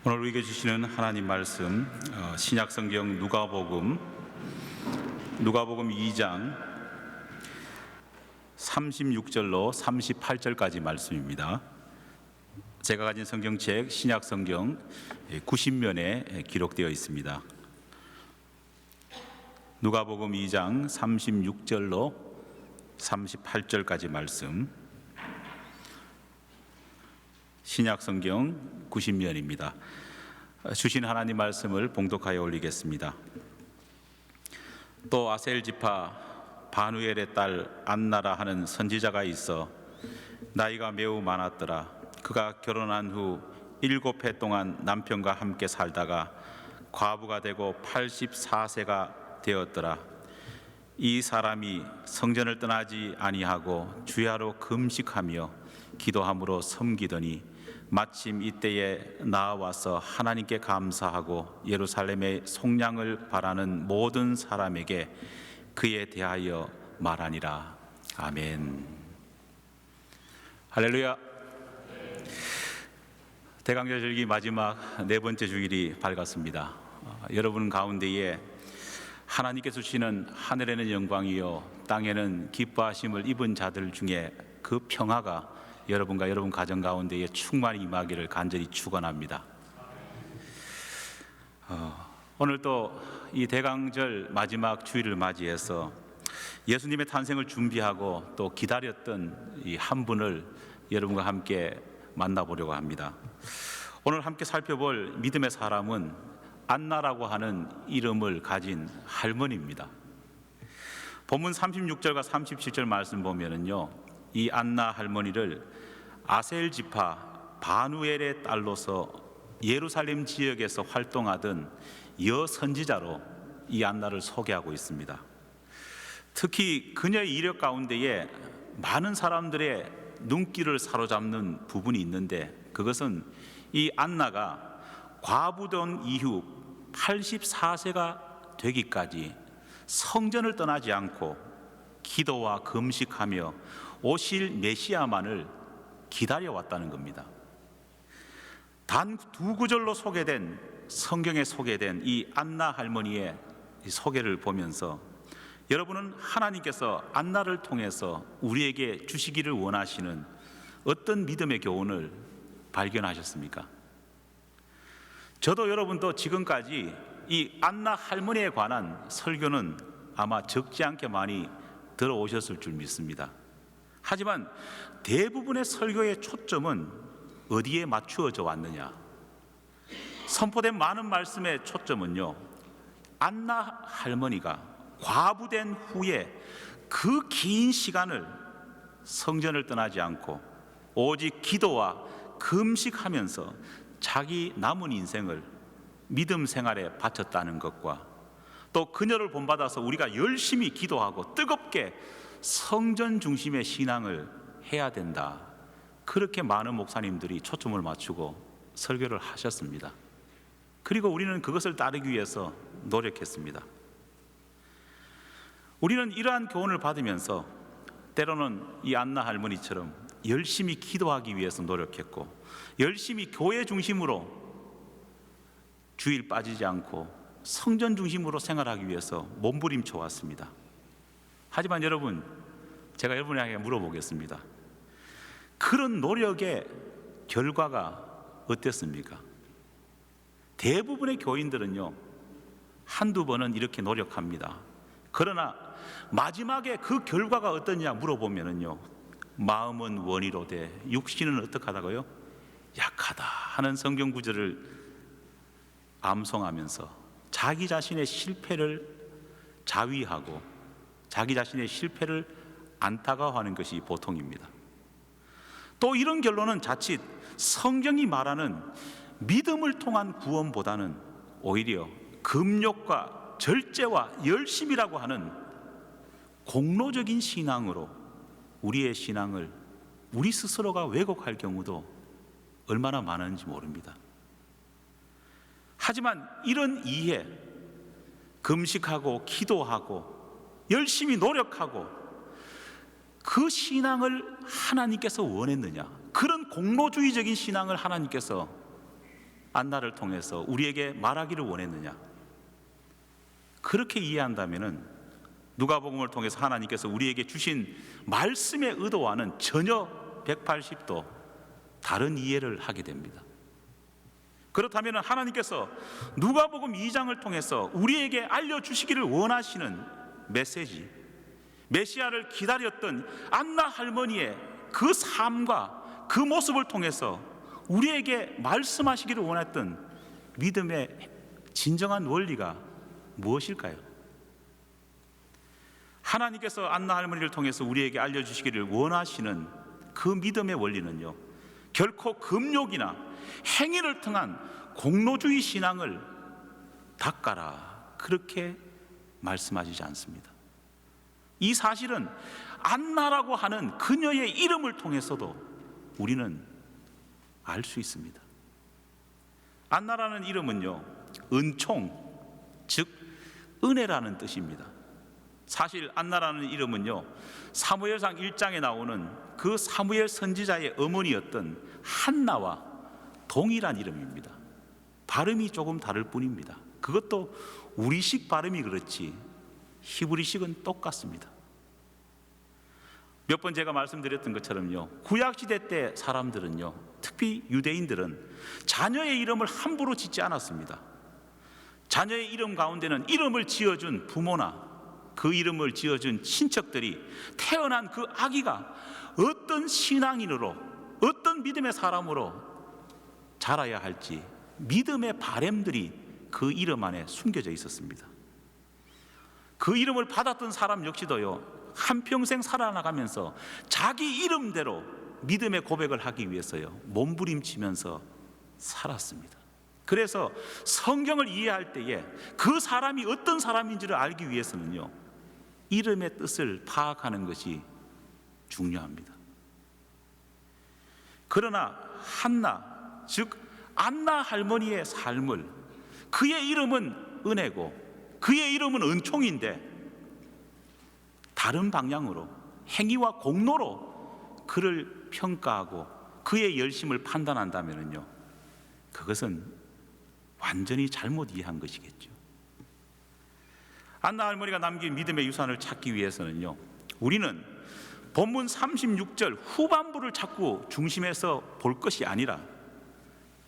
오늘 우리에게 주시는 하나님 말씀, 신약성경 누가복음 2장 36절로 38절까지 말씀입니다. 제가 가진 성경책 신약성경 90면에 기록되어 있습니다. 누가복음 2장 36절로 38절까지 말씀, 신약성경 90면입니다. 주신 하나님 말씀을 봉독하여 올리겠습니다. 또 아셀 지파 바누엘의 딸 안나라 하는 선지자가 있어 나이가 매우 많았더라. 그가 결혼한 후 7해 동안 남편과 함께 살다가 과부가 되고 84세가 되었더라. 이 사람이 성전을 떠나지 아니하고 주야로 금식하며 기도함으로 섬기더니 마침 이때에 나와서 하나님께 감사하고 예루살렘의 속량을 바라는 모든 사람에게 그에 대하여 말하니라. 아멘. 할렐루야. 대강절기 마지막 4번째 주일이 밝았습니다. 여러분 가운데에 하나님께서 주시는 하늘에는 영광이요 땅에는 기뻐하심을 입은 자들 중에 그 평화가 여러분과 여러분 가정 가운데에 충만히 임하기를 간절히 축원합니다. 오늘 또 이 대강절 마지막 주일을 맞이해서 예수님의 탄생을 준비하고 또 기다렸던 이 한 분을 여러분과 함께 만나보려고 합니다. 오늘 함께 살펴볼 믿음의 사람은 안나라고 하는 이름을 가진 할머니입니다. 본문 36절과 37절 말씀 보면은요, 이 안나 할머니를 아셀 지파 바누엘의 딸로서 예루살렘 지역에서 활동하던 여선지자로 이 안나를 소개하고 있습니다. 특히 그녀의 이력 가운데에 많은 사람들의 눈길을 사로잡는 부분이 있는데, 그것은 이 안나가 과부된 이후 84세가 되기까지 성전을 떠나지 않고 기도와 금식하며 오실 메시아만을 기다려왔다는 겁니다. 단 2구절로 소개된, 성경에 소개된 이 안나 할머니의 소개를 보면서 여러분은 하나님께서 안나를 통해서 우리에게 주시기를 원하시는 어떤 믿음의 교훈을 발견하셨습니까? 저도 여러분도 지금까지 이 안나 할머니에 관한 설교는 아마 적지 않게 많이 들어오셨을 줄 믿습니다. 하지만 대부분의 설교의 초점은 어디에 맞추어져 왔느냐? 선포된 많은 말씀의 초점은요, 안나 할머니가 과부된 후에 그 긴 시간을 성전을 떠나지 않고 오직 기도와 금식하면서 자기 남은 인생을 믿음 생활에 바쳤다는 것과, 또 그녀를 본받아서 우리가 열심히 기도하고 뜨겁게 성전 중심의 신앙을 해야 된다, 그렇게 많은 목사님들이 초점을 맞추고 설교를 하셨습니다. 그리고 우리는 그것을 따르기 위해서 노력했습니다. 우리는 이러한 교훈을 받으면서 때로는 이 안나 할머니처럼 열심히 기도하기 위해서 노력했고, 열심히 교회 중심으로 주일 빠지지 않고 성전 중심으로 생활하기 위해서 몸부림쳐 왔습니다. 하지만 여러분, 제가 여러분에게 물어보겠습니다. 그런 노력의 결과가 어땠습니까? 대부분의 교인들은요, 한두 번은 이렇게 노력합니다. 그러나 마지막에 그 결과가 어떠냐 물어보면은요, 마음은 원이로되 육신은 어떡하다고요? 약하다 하는 성경 구절을 암송하면서 자기 자신의 실패를 자위하고 자기 자신의 실패를 안타까워하는 것이 보통입니다. 또 이런 결론은 자칫 성경이 말하는 믿음을 통한 구원보다는 오히려 금욕과 절제와 열심이라고 하는 공로적인 신앙으로 우리의 신앙을 우리 스스로가 왜곡할 경우도 얼마나 많은지 모릅니다. 하지만 이런 이해, 금식하고 기도하고 열심히 노력하고 그 신앙을 하나님께서 원했느냐? 그런 공로주의적인 신앙을 하나님께서 안나를 통해서 우리에게 말하기를 원했느냐? 그렇게 이해한다면은 누가복음을 통해서 하나님께서 우리에게 주신 말씀의 의도와는 전혀 180도 다른 이해를 하게 됩니다. 그렇다면 하나님께서 누가복음 2장을 통해서 우리에게 알려주시기를 원하시는 메시지, 메시아를 기다렸던 안나 할머니의 그 삶과 그 모습을 통해서 우리에게 말씀하시기를 원했던 믿음의 진정한 원리가 무엇일까요? 하나님께서 안나 할머니를 통해서 우리에게 알려주시기를 원하시는 그 믿음의 원리는요, 결코 금욕이나 행위를 통한 공로주의 신앙을 닦아라, 그렇게 말씀하시지 않습니다. 이 사실은 안나라고 하는 그녀의 이름을 통해서도 우리는 알 수 있습니다. 안나라는 이름은요, 은총, 즉 은혜라는 뜻입니다. 사실 안나라는 이름은요, 사무엘상 1장에 나오는 그 사무엘 선지자의 어머니였던 한나와 동일한 이름입니다. 발음이 조금 다를 뿐입니다. 그것도 우리식 발음이 그렇지 히브리식은 똑같습니다. 몇 번 제가 말씀드렸던 것처럼요, 구약시대 때 사람들은요, 특히 유대인들은 자녀의 이름을 함부로 짓지 않았습니다. 자녀의 이름 가운데는 이름을 지어준 부모나 그 이름을 지어준 친척들이 태어난 그 아기가 어떤 신앙인으로, 어떤 믿음의 사람으로 자라야 할지 믿음의 바램들이 그 이름 안에 숨겨져 있었습니다. 그 이름을 받았던 사람 역시도요, 한평생 살아나가면서 자기 이름대로 믿음의 고백을 하기 위해서요, 몸부림치면서 살았습니다. 그래서 성경을 이해할 때에 그 사람이 어떤 사람인지를 알기 위해서는요, 이름의 뜻을 파악하는 것이 중요합니다. 그러나 한나, 즉 안나 할머니의 삶을, 그의 이름은 은혜고 그의 이름은 은총인데 다른 방향으로 행위와 공로로 그를 평가하고 그의 열심을 판단한다면요, 그것은 완전히 잘못 이해한 것이겠죠. 안나 할머니가 남긴 믿음의 유산을 찾기 위해서는요, 우리는 본문 36절 후반부를 자꾸 중심에서 볼 것이 아니라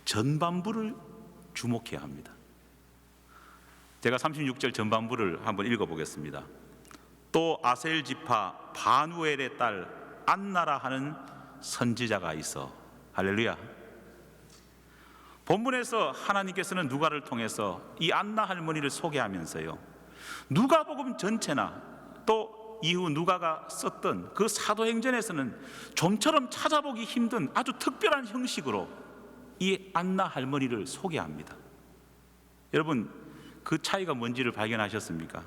전반부를 주목해야 합니다. 제가 36절 전반부를 한번 읽어보겠습니다. 또 아셀 지파 바누엘의 딸 안나라 하는 선지자가 있어. 할렐루야. 본문에서 하나님께서는 누가를 통해서 이 안나 할머니를 소개하면서요, 누가복음 전체나 또 이후 누가가 썼던 그 사도행전에서는 좀처럼 찾아보기 힘든 아주 특별한 형식으로 이 안나 할머니를 소개합니다. 여러분, 그 차이가 뭔지를 발견하셨습니까?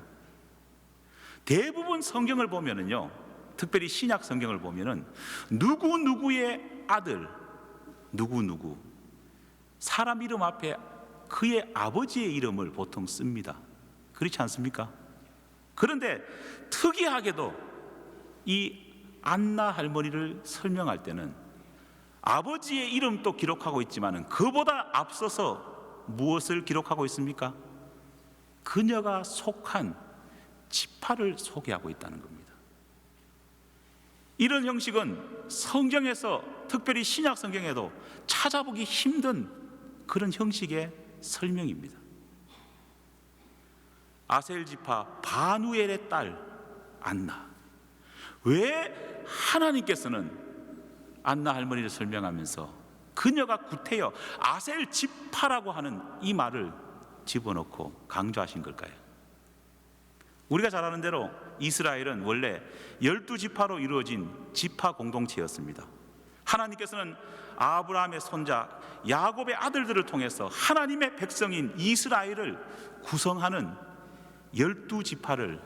대부분 성경을 보면은요, 특별히 신약 성경을 보면은 누구누구의 아들, 누구누구, 사람 이름 앞에 그의 아버지의 이름을 보통 씁니다. 그렇지 않습니까? 그런데 특이하게도 이 안나 할머니를 설명할 때는 아버지의 이름도 기록하고 있지만 그보다 앞서서 무엇을 기록하고 있습니까? 그녀가 속한 지파를 소개하고 있다는 겁니다. 이런 형식은 성경에서, 특별히 신약 성경에도 찾아보기 힘든 그런 형식의 설명입니다. 아셀 지파 바누엘의 딸 안나. 왜 하나님께서는 안나 할머니를 설명하면서 그녀가 구태여 아셀 지파라고 하는 이 말을 집어넣고 강조하신 걸까요? 우리가 잘 아는 대로 이스라엘은 원래 12지파로 이루어진 지파 공동체였습니다. 하나님께서는 아브라함의 손자 야곱의 아들들을 통해서 하나님의 백성인 이스라엘을 구성하는 12지파를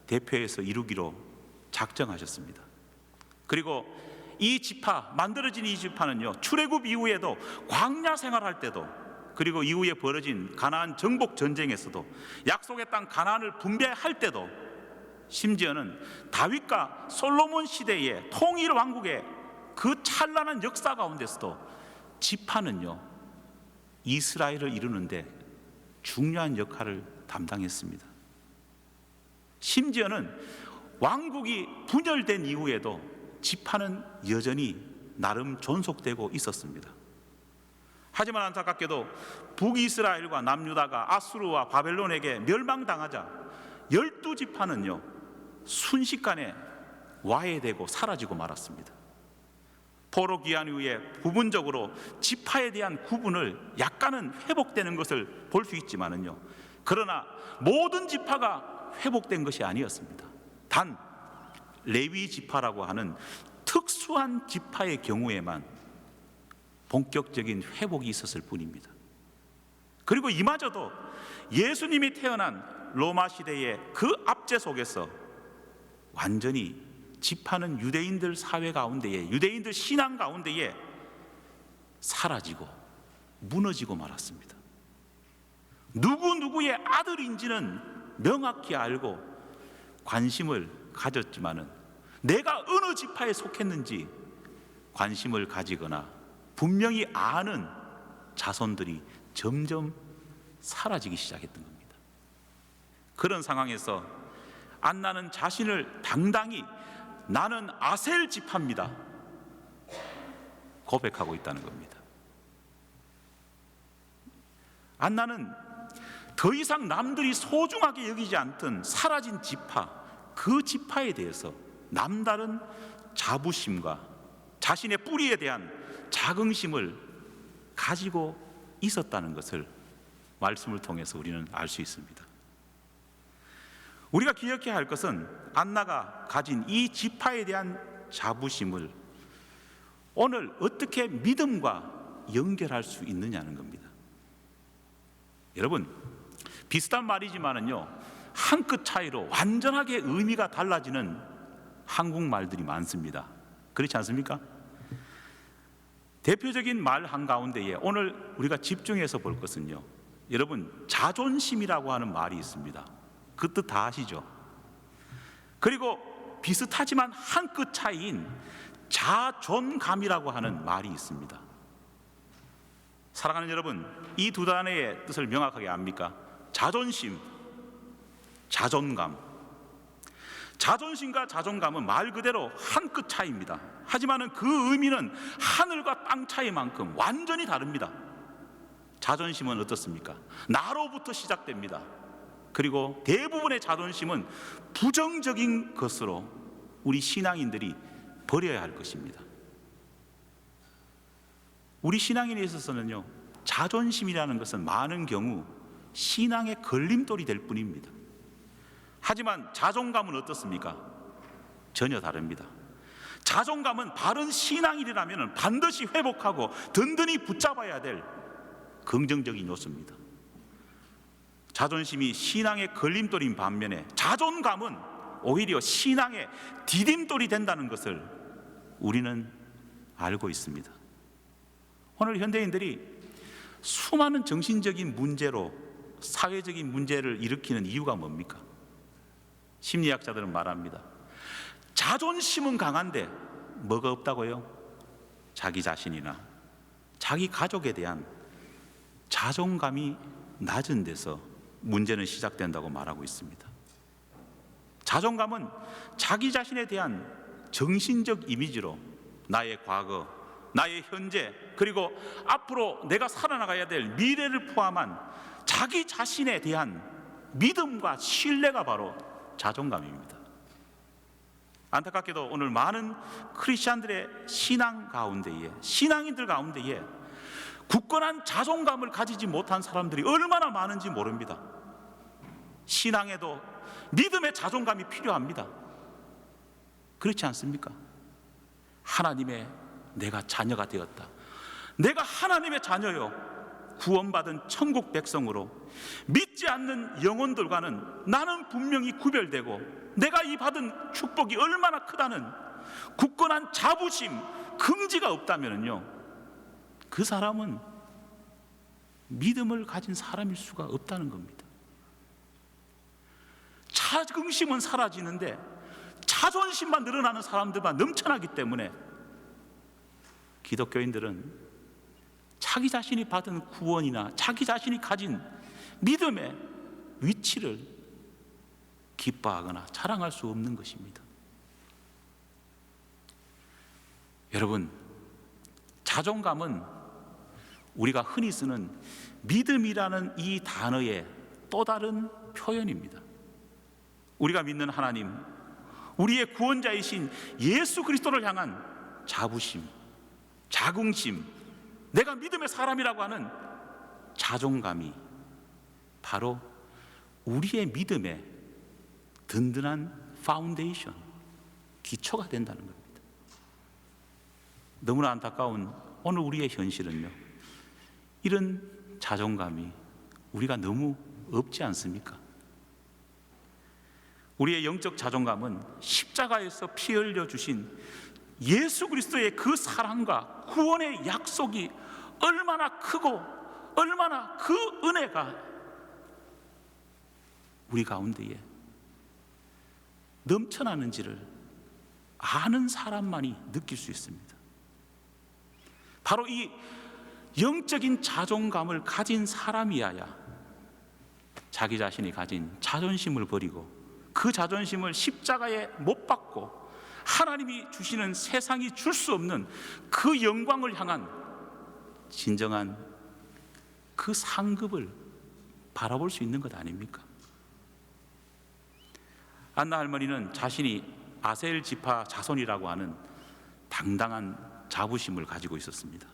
대표해서 이루기로 작정하셨습니다. 그리고 이 지파, 만들어진 이 지파는요, 출애굽 이후에도 광야 생활할 때도, 그리고 이후에 벌어진 가나안 정복 전쟁에서도, 약속의 땅 가나안을 분배할 때도, 심지어는 다윗과 솔로몬 시대의 통일 왕국의 그 찬란한 역사 가운데서도 지파는요, 이스라엘을 이루는데 중요한 역할을 담당했습니다. 심지어는 왕국이 분열된 이후에도 지파는 여전히 나름 존속되고 있었습니다. 하지만 안타깝게도 북이스라엘과 남유다가 아수르와 바벨론에게 멸망당하자 12지파는요 순식간에 와해되고 사라지고 말았습니다. 포로 귀환 이후에 부분적으로 지파에 대한 구분을 약간은 회복되는 것을 볼 수 있지만은요, 그러나 모든 지파가 회복된 것이 아니었습니다. 단 레위 지파라고 하는 특수한 지파의 경우에만 본격적인 회복이 있었을 뿐입니다. 그리고 이마저도 예수님이 태어난 로마 시대의 그 압제 속에서 완전히 지파는 유대인들 사회 가운데에, 유대인들 신앙 가운데에 사라지고 무너지고 말았습니다. 누구누구의 아들인지는 명확히 알고 관심을 가졌지만은 내가 어느 지파에 속했는지 관심을 가지거나 분명히 아는 자손들이 점점 사라지기 시작했던 겁니다. 그런 상황에서 안나는 자신을 당당히 나는 아셀 지파입니다 고백하고 있다는 겁니다. 안나는 더 이상 남들이 소중하게 여기지 않던 사라진 지파, 그 지파에 대해서 남다른 자부심과 자신의 뿌리에 대한 자긍심을 가지고 있었다는 것을 말씀을 통해서 우리는 알 수 있습니다. 우리가 기억해야 할 것은 안나가 가진 이 지파에 대한 자부심을 오늘 어떻게 믿음과 연결할 수 있느냐는 겁니다. 여러분, 비슷한 말이지만은요, 한 끗 차이로 완전하게 의미가 달라지는 한국말들이 많습니다. 그렇지 않습니까? 대표적인 말 한가운데에 오늘 우리가 집중해서 볼 것은요, 여러분, 자존심이라고 하는 말이 있습니다. 그 뜻 다 아시죠? 그리고 비슷하지만 한 끗 차이인 자존감이라고 하는 말이 있습니다. 사랑하는 여러분, 이 두 단어의 뜻을 명확하게 압니까? 자존심, 자존감. 자존심과 자존감은 말 그대로 한 끗 차이입니다. 하지만 그 의미는 하늘과 땅 차이만큼 완전히 다릅니다. 자존심은 어떻습니까? 나로부터 시작됩니다. 그리고 대부분의 자존심은 부정적인 것으로 우리 신앙인들이 버려야 할 것입니다. 우리 신앙인에 있어서는요, 자존심이라는 것은 많은 경우 신앙의 걸림돌이 될 뿐입니다. 하지만 자존감은 어떻습니까? 전혀 다릅니다. 자존감은 바른 신앙인이라면 반드시 회복하고 든든히 붙잡아야 될 긍정적인 요소입니다. 자존심이 신앙의 걸림돌인 반면에 자존감은 오히려 신앙의 디딤돌이 된다는 것을 우리는 알고 있습니다. 오늘 현대인들이 수많은 정신적인 문제로 사회적인 문제를 일으키는 이유가 뭡니까? 심리학자들은 말합니다. 자존심은 강한데 뭐가 없다고요? 자기 자신이나 자기 가족에 대한 자존감이 낮은 데서 문제는 시작된다고 말하고 있습니다. 자존감은 자기 자신에 대한 정신적 이미지로 나의 과거, 나의 현재, 그리고 앞으로 내가 살아나가야 될 미래를 포함한 자기 자신에 대한 믿음과 신뢰가 바로 자존감입니다. 안타깝게도 오늘 많은 크리스찬들의 신앙 가운데에, 신앙인들 가운데에 굳건한 자존감을 가지지 못한 사람들이 얼마나 많은지 모릅니다. 신앙에도 믿음의 자존감이 필요합니다. 그렇지 않습니까? 하나님의 내가 자녀가 되었다. 내가 하나님의 자녀요, 구원받은 천국 백성으로 믿지 않는 영혼들과는 나는 분명히 구별되고 내가 이 받은 축복이 얼마나 크다는 굳건한 자부심, 긍지가 없다면요, 그 사람은 믿음을 가진 사람일 수가 없다는 겁니다. 자긍심은 사라지는데 자존심만 늘어나는 사람들만 넘쳐나기 때문에 기독교인들은 자기 자신이 받은 구원이나 자기 자신이 가진 믿음의 위치를 기뻐하거나 자랑할 수 없는 것입니다. 여러분, 자존감은 우리가 흔히 쓰는 믿음이라는 이 단어의 또 다른 표현입니다. 우리가 믿는 하나님, 우리의 구원자이신 예수 그리스도를 향한 자부심, 자긍심, 내가 믿음의 사람이라고 하는 자존감이 바로 우리의 믿음의 든든한 파운데이션, 기초가 된다는 겁니다. 너무나 안타까운 오늘 우리의 현실은요, 이런 자존감이 우리가 너무 없지 않습니까? 우리의 영적 자존감은 십자가에서 피 흘려 주신 예수 그리스도의 그 사랑과 구원의 약속이 얼마나 크고 얼마나 그 은혜가 우리 가운데에 넘쳐나는지를 아는 사람만이 느낄 수 있습니다. 바로 이 영적인 자존감을 가진 사람이야야 자기 자신이 가진 자존심을 버리고 그 자존심을 십자가에 못 박고 하나님이 주시는 세상이 줄 수 없는 그 영광을 향한 진정한 그 상급을 바라볼 수 있는 것 아닙니까? 안나 할머니는 자신이 아셀 지파 자손이라고 하는 당당한 자부심을 가지고 있었습니다.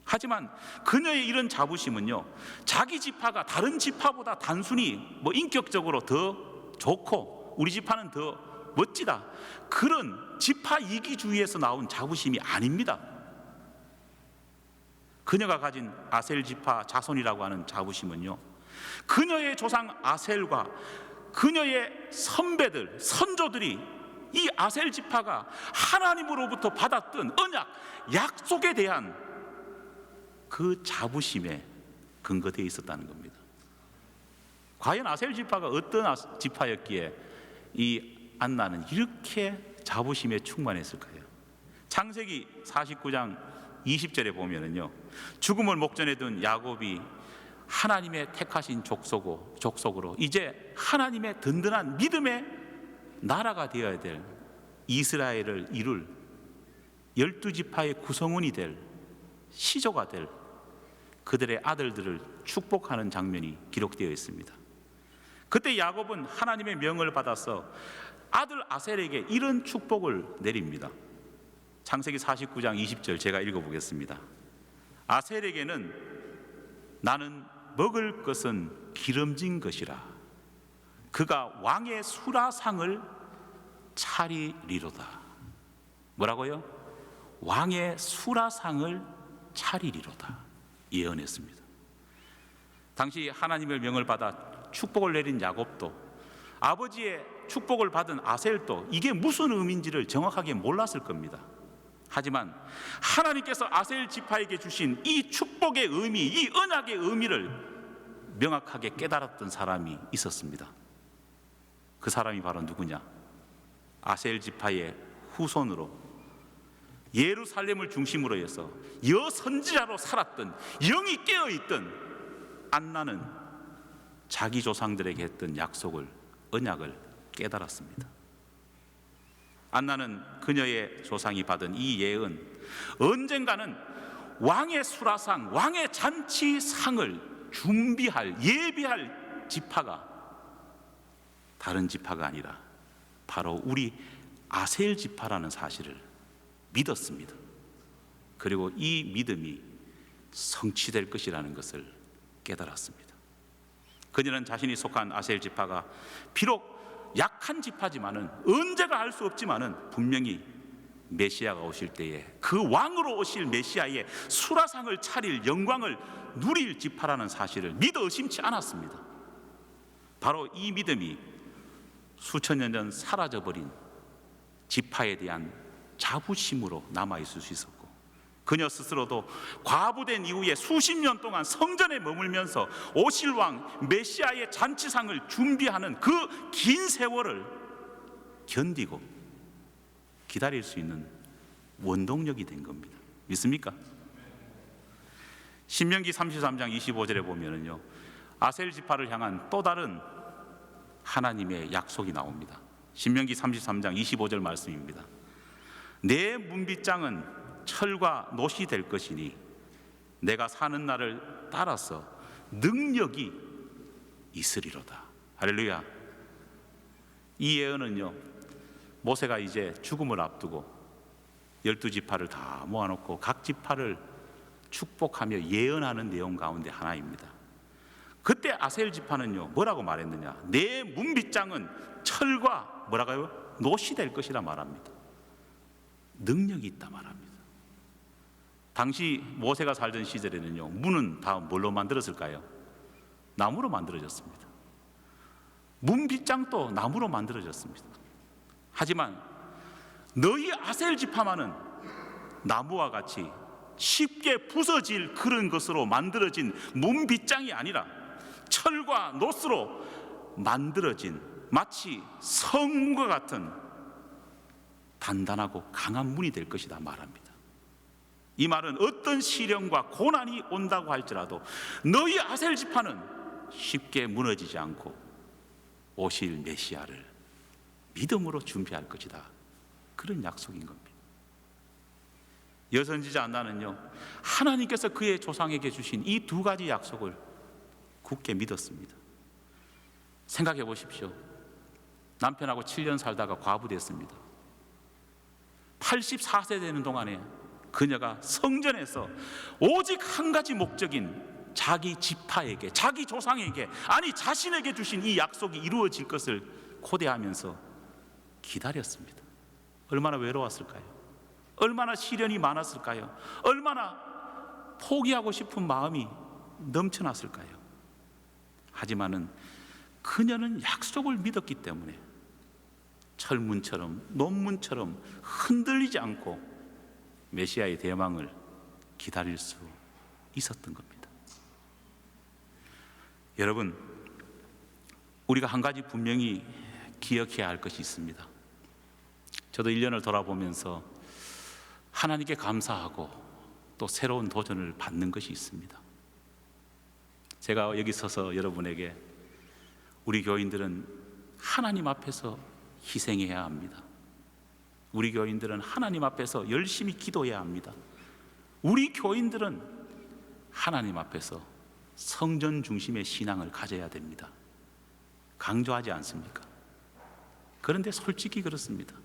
하지만 그녀의 이런 자부심은요, 자기 지파가 다른 지파보다 단순히 인격적으로 더 좋고 우리 지파는 더 멋지다, 그런 지파 이기주의에서 나온 자부심이 아닙니다. 그녀가 가진 아셀 지파 자손이라고 하는 자부심은요, 그녀의 조상 아셀과 그녀의 선배들, 선조들이 이 아셀 지파가 하나님으로부터 받았던 언약, 약속에 대한 그 자부심에 근거되어 있었다는 겁니다. 과연 아셀 지파가 어떤 지파였기에 이 안나는 이렇게 자부심에 충만했을까요? 창세기 49장 20절에 보면은요, 죽음을 목전에 둔 야곱이 하나님의 택하신 족속으로 이제 하나님의 든든한 믿음의 나라가 되어야 될 이스라엘을 이룰 12지파의 구성원이 될 시조가 될 그들의 아들들을 축복하는 장면이 기록되어 있습니다. 그때 야곱은 하나님의 명을 받아서 아들 아셀에게 이런 축복을 내립니다. 창세기 49장 20절 제가 읽어보겠습니다. 아셀에게는 나는 먹을 것은 기름진 것이라 그가 왕의 수라상을 차리리로다. 뭐라고요? 왕의 수라상을 차리리로다 예언했습니다. 당시 하나님의 명을 받아 축복을 내린 야곱도 아버지의 축복을 받은 아셀도 이게 무슨 의미인지를 정확하게 몰랐을 겁니다. 하지만 하나님께서 아셀 지파에게 주신 이 축복의 의미, 이 언약의 의미를 명확하게 깨달았던 사람이 있었습니다. 그 사람이 바로 누구냐? 아셀 지파의 후손으로 예루살렘을 중심으로 해서 여선지자로 살았던, 영이 깨어있던 안나는 자기 조상들에게 했던 약속을, 언약을 깨달았습니다. 안나는 그녀의 조상이 받은 이 예언, 언젠가는 왕의 수라상, 왕의 잔치상을 준비할, 예비할 지파가 다른 지파가 아니라 바로 우리 아셀 지파라는 사실을 믿었습니다. 그리고 이 믿음이 성취될 것이라는 것을 깨달았습니다. 그녀는 자신이 속한 아셀 지파가 비록 약한 지파지만은, 언제가 알 수 없지만은 분명히 메시아가 오실 때에 그 왕으로 오실 메시아의 수라상을 차릴, 영광을 누릴 지파라는 사실을 믿어 의심치 않았습니다. 바로 이 믿음이 수천 년 전 사라져버린 지파에 대한 자부심으로 남아있을 수 있었고, 그녀 스스로도 과부된 이후에 수십 년 동안 성전에 머물면서 오실 왕 메시아의 잔치상을 준비하는 그 긴 세월을 견디고 기다릴 수 있는 원동력이 된 겁니다. 믿습니까? 신명기 33장 25절에 보면은요, 아셀 지파를 향한 또 다른 하나님의 약속이 나옵니다. 신명기 33장 25절 말씀입니다. 내 문빗장은 철과 놋이 될 것이니 내가 사는 날을 따라서 능력이 있으리로다. 할렐루야. 이 예언은요, 모세가 이제 죽음을 앞두고 12지파를 다 모아놓고 각 지파를 축복하며 예언하는 내용 가운데 하나입니다. 그때 아셀 지파는요, 뭐라고 말했느냐? 내 문빗장은 철과 뭐라고요? 놋이 될 것이라 말합니다. 능력이 있다 말합니다. 당시 모세가 살던 시절에는요, 문은 다 뭘로 만들었을까요? 나무로 만들어졌습니다. 문빗장도 나무로 만들어졌습니다. 하지만 너희 아셀 지파만은 나무와 같이 쉽게 부서질 그런 것으로 만들어진 문빗장이 아니라 철과 놋으로 만들어진 마치 성과 같은 단단하고 강한 문이 될 것이다 말합니다. 이 말은 어떤 시련과 고난이 온다고 할지라도 너희 아셀 지파는 쉽게 무너지지 않고 오실 메시아를 믿음으로 준비할 것이다, 그런 약속인 겁니다. 여선지자 안나는요, 하나님께서 그의 조상에게 주신 이 두 가지 약속을 굳게 믿었습니다. 생각해 보십시오. 남편하고 7년 살다가 과부됐습니다. 84세 되는 동안에 그녀가 성전에서 오직 한 가지 목적인 자기 지파에게, 자기 조상에게, 아니 자신에게 주신 이 약속이 이루어질 것을 고대하면서 기다렸습니다. 얼마나 외로웠을까요? 얼마나 시련이 많았을까요? 얼마나 포기하고 싶은 마음이 넘쳐났을까요? 하지만은 그녀는 약속을 믿었기 때문에 철문처럼 논문처럼 흔들리지 않고 메시아의 대망을 기다릴 수 있었던 겁니다. 여러분, 우리가 한 가지 분명히 기억해야 할 것이 있습니다. 저도 1년을 돌아보면서 하나님께 감사하고 또 새로운 도전을 받는 것이 있습니다. 제가 여기 서서 여러분에게 우리 교인들은 하나님 앞에서 희생해야 합니다. 우리 교인들은 하나님 앞에서 열심히 기도해야 합니다. 우리 교인들은 하나님 앞에서 성전 중심의 신앙을 가져야 됩니다. 강조하지 않습니까? 그런데 솔직히 그렇습니다.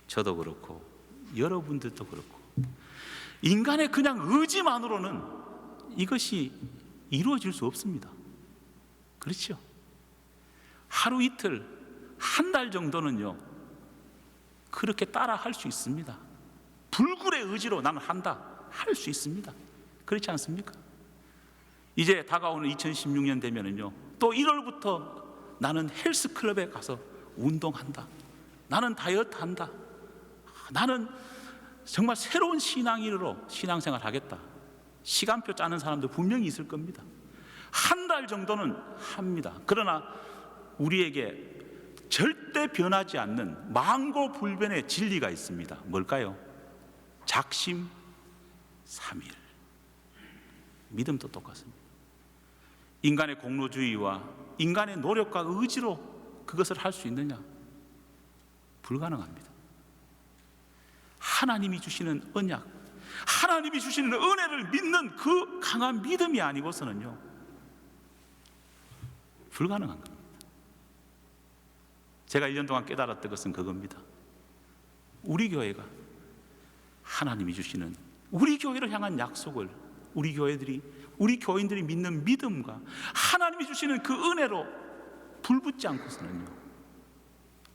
저도 그렇고 여러분들도 그렇고 인간의 그냥 의지만으로는 이것이 이루어질 수 없습니다. 그렇죠? 하루 이틀, 한 달 정도는요, 그렇게 따라 할 수 있습니다. 불굴의 의지로 나는 한다, 할 수 있습니다. 그렇지 않습니까? 이제 다가오는 2016년 되면은요, 또 1월부터 나는 헬스클럽에 가서 운동한다, 나는 다이어트 한다, 나는 정말 새로운 신앙인으로 신앙생활 하겠다. 시간표 짜는 사람도 분명히 있을 겁니다. 한 달 정도는 합니다. 그러나 우리에게 절대 변하지 않는 망고불변의 진리가 있습니다. 뭘까요? 작심 삼일. 믿음도 똑같습니다. 인간의 공로주의와 인간의 노력과 의지로 그것을 할 수 있느냐? 불가능합니다. 하나님이 주시는 언약, 하나님이 주시는 은혜를 믿는 그 강한 믿음이 아니고서는요, 불가능한 겁니다. 제가 1년 동안 깨달았던 것은 그겁니다. 우리 교회가 하나님이 주시는 우리 교회를 향한 약속을 우리 교인들이 믿는 믿음과 하나님이 주시는 그 은혜로 불붙지 않고서는요,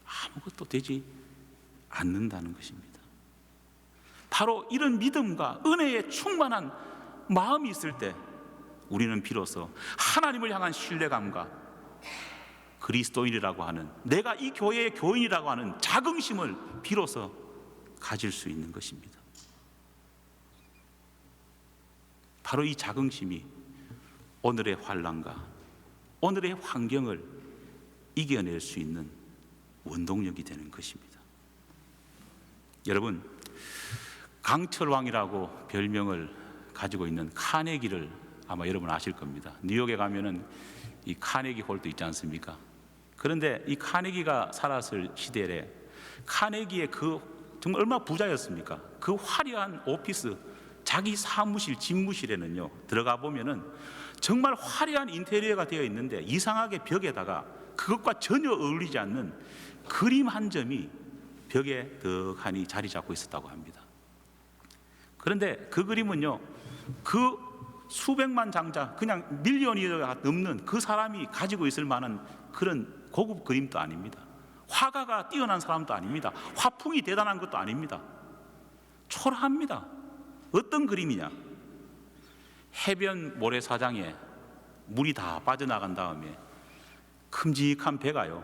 아무것도 되지 않는다는 것입니다. 바로 이런 믿음과 은혜에 충만한 마음이 있을 때 우리는 비로소 하나님을 향한 신뢰감과 그리스도인이라고 하는, 내가 이 교회의 교인이라고 하는 자긍심을 비로소 가질 수 있는 것입니다. 바로 이 자긍심이 오늘의 환난과 오늘의 환경을 이겨낼 수 있는 원동력이 되는 것입니다. 여러분, 강철왕이라고 별명을 가지고 있는 카네기를 아마 여러분 아실 겁니다. 뉴욕에 가면은 이 카네기 홀도 있지 않습니까? 그런데 이 카네기가 살았을 시대에 카네기의 정말 얼마나 부자였습니까? 그 화려한 오피스, 자기 사무실, 집무실에는요 들어가 보면은 정말 화려한 인테리어가 되어 있는데 이상하게 벽에다가 그것과 전혀 어울리지 않는 그림 한 점이 벽에 덕하니 자리 잡고 있었다고 합니다. 그런데 그 그림은요, 그 수백만 장자, 그냥 밀리언이 넘는 그 사람이 가지고 있을 만한 그런 고급 그림도 아닙니다. 화가가 뛰어난 사람도 아닙니다. 화풍이 대단한 것도 아닙니다. 초라합니다. 어떤 그림이냐? 해변 모래사장에 물이 다 빠져나간 다음에 큼직한 배가요,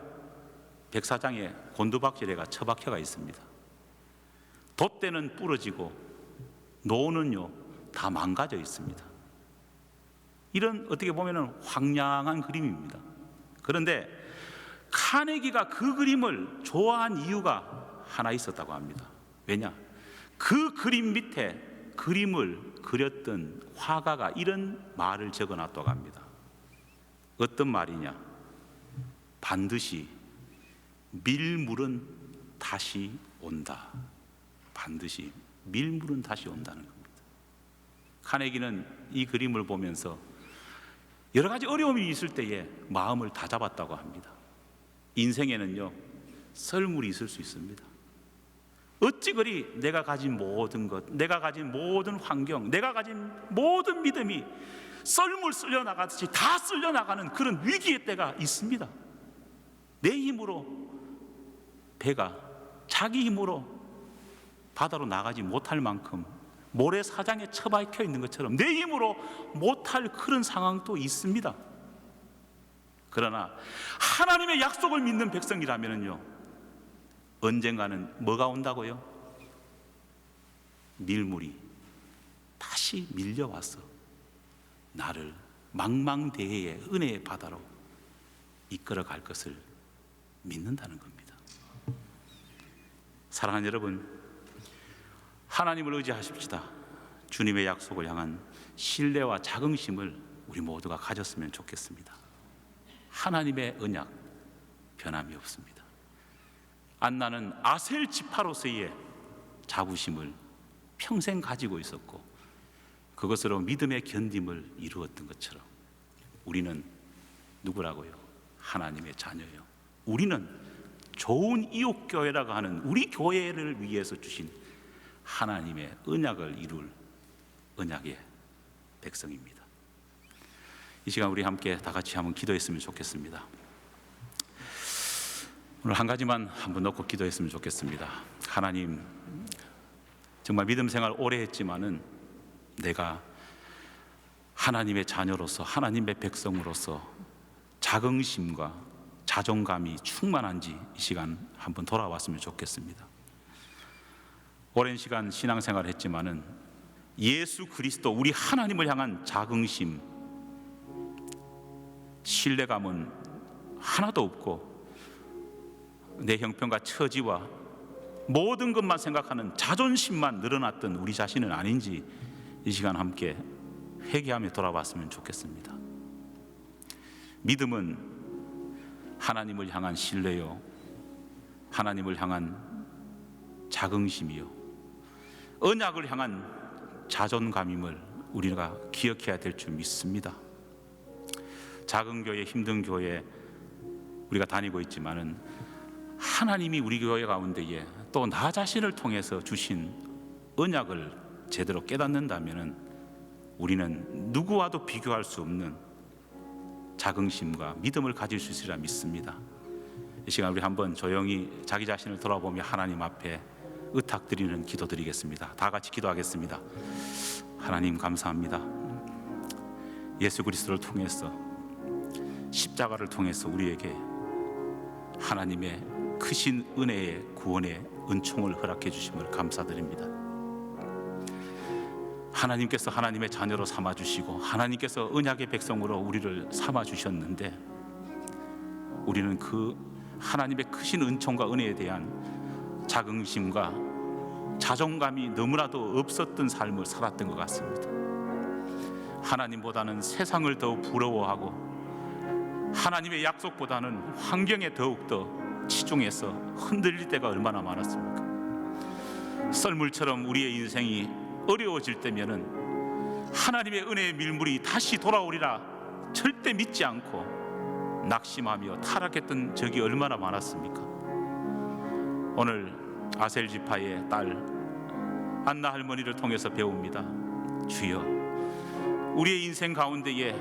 백사장에 곤두박질해가 처박혀가 있습니다. 돛대는 부러지고 노는요 다 망가져 있습니다. 이런 어떻게 보면 황량한 그림입니다. 그런데 카네기가 그 그림을 좋아한 이유가 하나 있었다고 합니다. 왜냐? 그 그림 밑에 그림을 그렸던 화가가 이런 말을 적어놨다고 합니다. 어떤 말이냐? 반드시 밀물은 다시 온다. 반드시 밀물은 다시 온다는 겁니다. 카네기는 이 그림을 보면서 여러 가지 어려움이 있을 때에 마음을 다잡았다고 합니다. 인생에는요 썰물이 있을 수 있습니다. 어찌 그리 내가 가진 모든 것, 내가 가진 모든 환경, 내가 가진 모든 믿음이 썰물 쓸려나가듯이 다 쓸려나가는 그런 위기의 때가 있습니다. 내 힘으로 배가 자기 힘으로 바다로 나가지 못할 만큼 모래사장에 처박혀 있는 것처럼 내 힘으로 못할 그런 상황도 있습니다. 그러나 하나님의 약속을 믿는 백성이라면요 언젠가는 뭐가 온다고요? 밀물이 다시 밀려와서 나를 망망대해의 은혜의 바다로 이끌어 갈 것을 믿는다는 겁니다. 사랑하는 여러분, 하나님을 의지하십시다. 주님의 약속을 향한 신뢰와 자긍심을 우리 모두가 가졌으면 좋겠습니다. 하나님의 언약 변함이 없습니다. 안나는 아셀 지파로서의 자부심을 평생 가지고 있었고 그것으로 믿음의 견딤을 이루었던 것처럼 우리는 누구라고요? 하나님의 자녀예요. 우리는 좋은 이웃교회라고 하는 우리 교회를 위해서 주신 하나님의 언약을 이룰 언약의 백성입니다. 이 시간 우리 함께 다 같이 한번 기도했으면 좋겠습니다. 오늘 한 가지만 한번 놓고 기도했으면 좋겠습니다. 하나님, 정말 믿음 생활 오래 했지만은 내가 하나님의 자녀로서 하나님의 백성으로서 자긍심과 자존감이 충만한지 이 시간 한번 돌아왔으면 좋겠습니다. 오랜 시간 신앙생활을 했지만은 예수 그리스도 우리 하나님을 향한 자긍심, 신뢰감은 하나도 없고 내 형편과 처지와 모든 것만 생각하는 자존심만 늘어났던 우리 자신은 아닌지 이 시간 함께 회개하며 돌아봤으면 좋겠습니다. 믿음은 하나님을 향한 신뢰요, 하나님을 향한 자긍심이요, 언약을 향한 자존감임을 우리가 기억해야 될 줄 믿습니다. 작은 교회, 힘든 교회 우리가 다니고 있지만은 하나님이 우리 교회 가운데에 또 나 자신을 통해서 주신 언약을 제대로 깨닫는다면은 우리는 누구와도 비교할 수 없는 자긍심과 믿음을 가질 수 있으리라 믿습니다. 이 시간 우리 한번 조용히 자기 자신을 돌아보며 하나님 앞에 의탁드리는 기도 드리겠습니다. 다 같이 기도하겠습니다. 하나님 감사합니다. 예수 그리스도를 통해서 십자가를 통해서 우리에게 하나님의 크신 은혜의 구원의 은총을 허락해 주심을 감사드립니다. 하나님께서 하나님의 자녀로 삼아 주시고 하나님께서 언약의 백성으로 우리를 삼아 주셨는데 우리는 그 하나님의 크신 은총과 은혜에 대한 자긍심과 자존감이 너무나도 없었던 삶을 살았던 것 같습니다. 하나님보다는 세상을 더 부러워하고 하나님의 약속보다는 환경에 더욱더 치중해서 흔들릴 때가 얼마나 많았습니까? 썰물처럼 우리의 인생이 어려워질 때면은 하나님의 은혜의 밀물이 다시 돌아오리라 절대 믿지 않고 낙심하며 타락했던 적이 얼마나 많았습니까? 오늘 아셀 지파의 딸 안나 할머니를 통해서 배웁니다. 주여, 우리의 인생 가운데에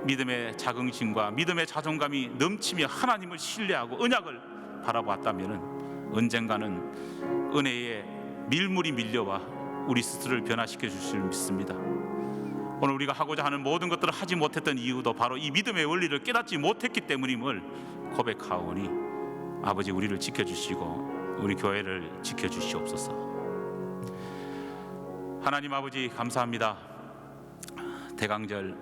믿음의 자긍심과 믿음의 자존감이 넘치며 하나님을 신뢰하고 언약을 바라봤다면 언젠가는 은혜의 밀물이 밀려와 우리 스스로를 변화시켜 주실 줄 믿습니다. 오늘 우리가 하고자 하는 모든 것들을 하지 못했던 이유도 바로 이 믿음의 원리를 깨닫지 못했기 때문임을 고백하오니 아버지, 우리를 지켜주시고 우리 교회를 지켜주시옵소서. 하나님 아버지, 감사합니다. 대강절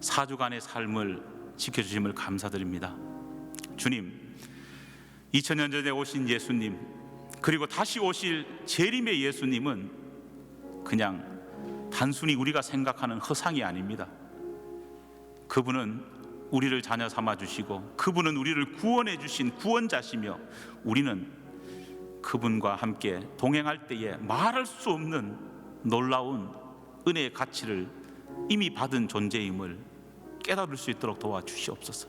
4주간의 삶을 지켜주심을 감사드립니다. 주님, 2000년 전에 오신 예수님, 그리고 다시 오실 재림의 예수님은 그냥 단순히 우리가 생각하는 허상이 아닙니다. 그분은 우리를 자녀 삼아 주시고 그분은 우리를 구원해 주신 구원자시며 우리는 그분과 함께 동행할 때에 말할 수 없는 놀라운 은혜의 가치를 이미 받은 존재임을 깨달을 수 있도록 도와주시옵소서.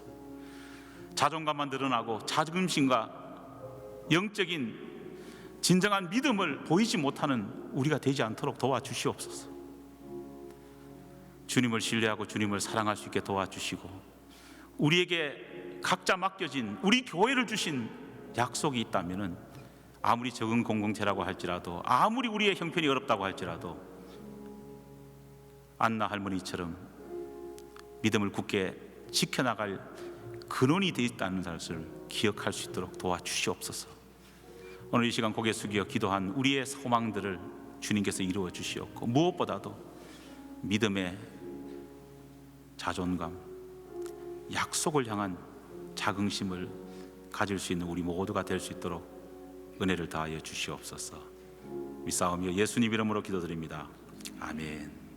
자존감만 드러나고 자긍심과 영적인 진정한 믿음을 보이지 못하는 우리가 되지 않도록 도와주시옵소서. 주님을 신뢰하고 주님을 사랑할 수 있게 도와주시고 우리에게 각자 맡겨진 우리 교회를 주신 약속이 있다면 아무리 적은 공동체라고 할지라도 아무리 우리의 형편이 어렵다고 할지라도 안나 할머니처럼 믿음을 굳게 지켜나갈 근원이 되어 있다는 사실을 기억할 수 있도록 도와주시옵소서. 오늘 이 시간 고개 숙여 기도한 우리의 소망들을 주님께서 이루어 주시옵고 무엇보다도 믿음의 자존감, 약속을 향한 자긍심을 가질 수 있는 우리 모두가 될 수 있도록 은혜를 다하여 주시옵소서. 믿사오며 예수님 이름으로 기도드립니다. 아멘.